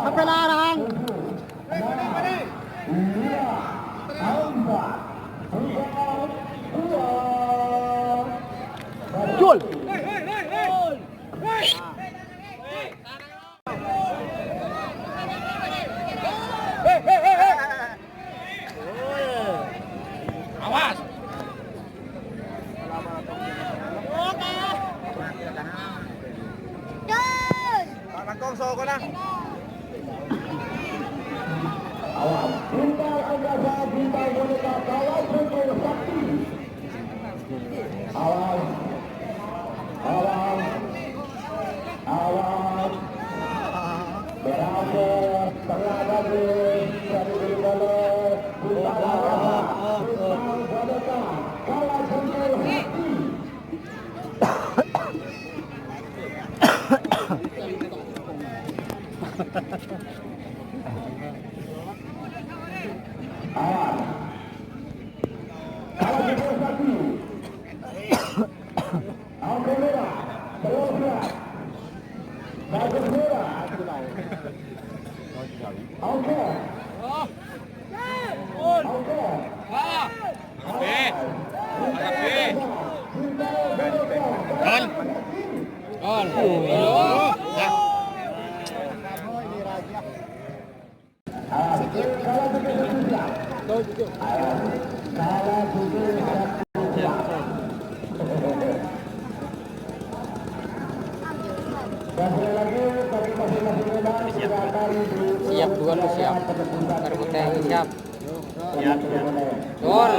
Sampai larang. Jul. Awas. Langkong so ko na. Awas, bintang Angkasa, bintang boneka, kawal pukul sakti. Awas, awas, awas. Berakhir tengah bagus dari bola bintang Angkasa, bintang boneka, kawal pukul sakti. Awas. Kalau kita satu. Angka merah. Terus merah. Bagus merah. Angka. Angka. Siap dua lu siap. Baru teh siap. Siap. Gol.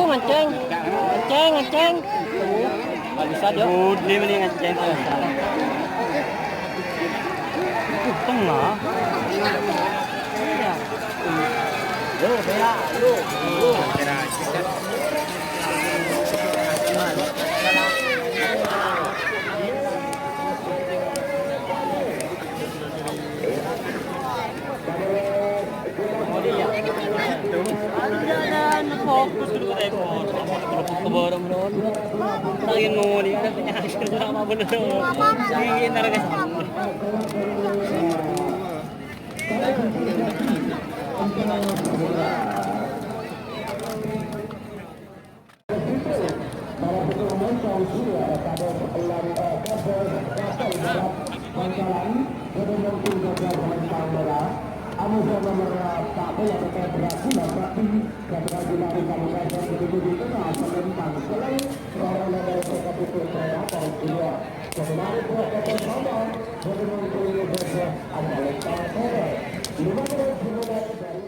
Ngeceng. Ngeceng, ngeceng. Enggak bisa dia. Dia mending ngeceng tuh. Tengah. Lu bela, lu. Fokus dulu rekor. Kebarang ron. Lagi mau dia katanya harus kerja apa bener. Ini ntar guys. Anu nomor satu yang berarti berarti berarti dari kabupaten begitu itu nah tentang selain orang-orang itu saya kalau dia kemarin protokol sama bagaimana itu berada ada lepas sore lima menit dimulai dari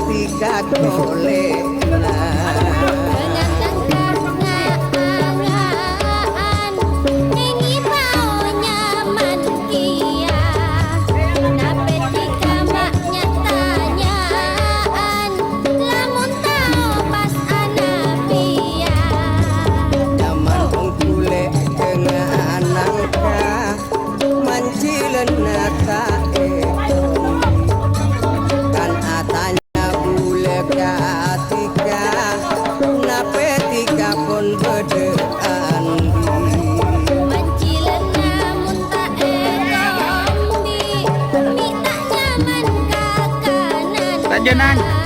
tiga golek zaman wong golek dengan nangka mancilen nata kan atanya bule katika nape tiga pun bedaan Tanjunan.